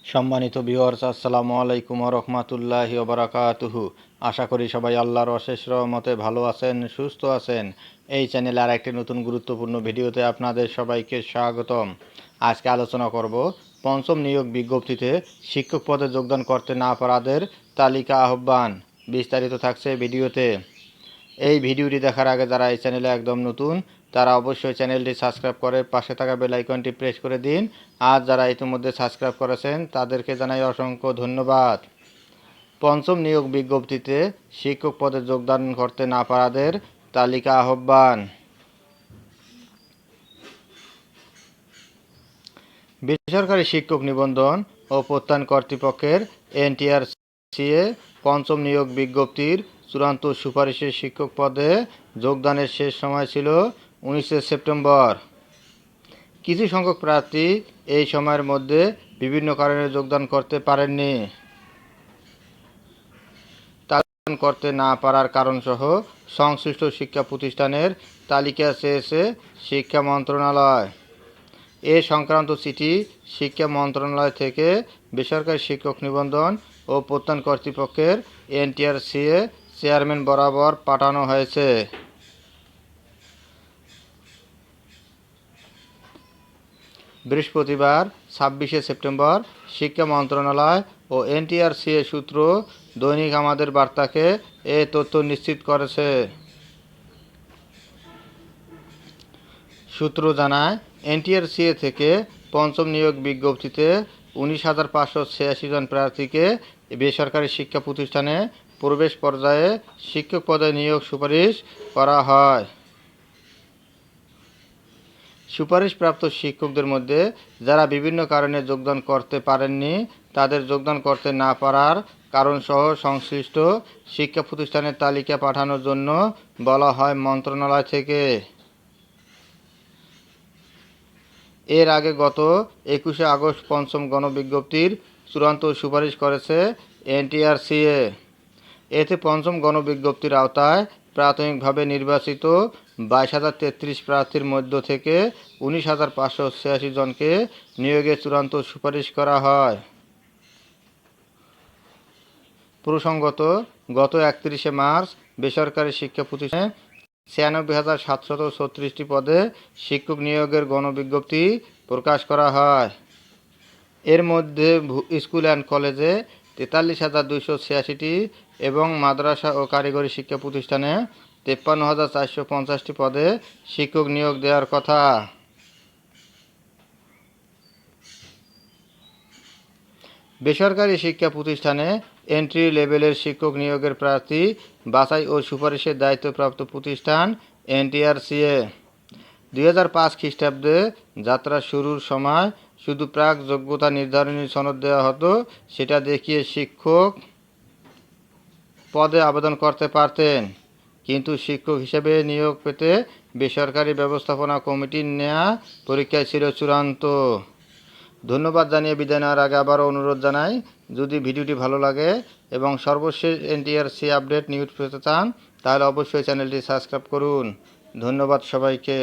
সম্মানিত ভিউয়ার্স, আসসালামু আলাইকুম ওয়া রাহমাতুল্লাহি ওয়া বারাকাতুহু। আশা করি সবাই আল্লাহর অশেষ রহমতে ভালো আছেন, সুস্থ আছেন। এই চ্যানেলে আর একটি নতুন গুরুত্বপূর্ণ ভিডিওতে আপনাদের সবাইকে স্বাগতম। আজকে আলোচনা করব পঞ্চম নিয়োগ বিজ্ঞপ্তিতে শিক্ষক পদে যোগদান করতে না পারাদের তালিকা আহ্বান। বিস্তারিত থাকছে ভিডিওতে। এই ভিডিওটি দেখার আগে যারা এই চ্যানেলে একদম নতুন তারা অবশ্যই চ্যানেলটি সাবস্ক্রাইব করে পাশে থাকা বেল আইকনটি প্রেস করে দিন। আর যারা ইতিমধ্যে সাবস্ক্রাইব করেছেন তাদেরকে জানাই অসংখ্য ধন্যবাদ। পঞ্চম নিয়োগ বিজ্ঞপ্তিতে শিক্ষক পদে যোগদান করতে না পারাদের তালিকা আহ্বান। বেসরকারি শিক্ষক নিবন্ধন ও প্রত্যয়ন কর্তৃপক্ষের এনটিআরসিএ পঞ্চম নিয়োগ বিজ্ঞপ্তির চূড়ান্ত সুপারিশের শিক্ষক পদে যোগদানের শেষ সময় ছিল 19 সেপ্টেম্বর। কিছু সংখ্যক প্রার্থী এই সময়ের মধ্যে বিভিন্ন কারণে যোগদান করতে পারেননি। যোগদান করতে না পারার কারণসহ সংশ্লিষ্ট শিক্ষা প্রতিষ্ঠানের তালিকা চেয়েছে শিক্ষা মন্ত্রণালয়। এ সংক্রান্ত চিঠি শিক্ষা মন্ত্রণালয় থেকে বেসরকারি শিক্ষক নিবন্ধন ও প্রত্যয়ন কর্তৃপক্ষের এনটিআরসিএ চেয়ারম্যান বরাবর পাঠানো হয়েছে। বৃহস্পতিবার 26 সেপ্টেম্বর শিক্ষা মন্ত্রণালয় ও এনটিআরসিএ সূত্র দৈনিক আমাদের বার্তাকে এ তথ্য নিশ্চিত করেছে। সূত্র জানায়, এনটিআরসিএ থেকে পঞ্চম নিয়োগ বিজ্ঞপ্তিতে 19,586 জন প্রার্থীকে বেসরকারি শিক্ষা প্রতিষ্ঠানে প্রবেশ পর্যায়ে শিক্ষক পদে নিয়োগ সুপারিশ করা হয়। সুপারিশপ্রাপ্ত শিক্ষকদের মধ্যে যারা বিভিন্ন কারণে যোগদান করতে পারেননি তাদের যোগদান করতে না পারার কারণসহ সংশ্লিষ্ট শিক্ষা প্রতিষ্ঠানের তালিকা পাঠানোর জন্য বলা হয় মন্ত্রণালয় থেকে। এর আগে গত 21 আগস্ট পঞ্চম গণবিজ্ঞপ্তির চূড়ান্ত সুপারিশ করেছে এনটিআরসিএ। এতে পঞ্চম গণবিজ্ঞপ্তির আওতায় প্রাথমিকভাবে নির্বাচিত 22,033 প্রার্থীর মধ্য থেকে 19,586 জনকে নিয়োগের চূড়ান্ত সুপারিশ করা হয়। প্রসঙ্গত, গত 31 মার্চ বেসরকারি শিক্ষা প্রতিষ্ঠানে 96,736টি পদে শিক্ষক নিয়োগের গণবিজ্ঞপ্তি প্রকাশ করা হয়। এর মধ্যে স্কুল অ্যান্ড কলেজে 43,286টি এবং মাদ্রাসা ও কারিগরি শিক্ষা প্রতিষ্ঠানে 53,450টি পদে শিক্ষক নিয়োগ দেওয়ার কথা। বেসরকারি শিক্ষা প্রতিষ্ঠানে এন্ট্রি লেভেলের শিক্ষক নিয়োগের প্রার্থী বাছাই ও সুপারিশের দায়িত্বপ্রাপ্ত প্রতিষ্ঠান এনটিআরসিএ। 2005 খ্রিস্টাব্দে যাত্রা শুরুর সময় শুধু প্রাক যোগ্যতা নির্ধারণী সনদ দেওয়া হতো, সেটা দেখিয়ে শিক্ষক পদে আবেদন করতে পারতেন। কিন্তু শিক্ষক হিসেবে নিয়োগ পেতে বেসরকারি ব্যবস্থাপনা কমিটির নেওয়া পরীক্ষায় ছিল চূড়ান্ত। ধন্যবাদ জানিয়ে বিদায় নেওয়ার আগে আবারও অনুরোধ জানাই, যদি ভিডিওটি ভালো লাগে এবং সর্বশেষ এনটিআরসি আপডেট নিউজ পেতে চান তাহলে অবশ্যই চ্যানেলটি সাবস্ক্রাইব করুন। ধন্যবাদ সবাইকে।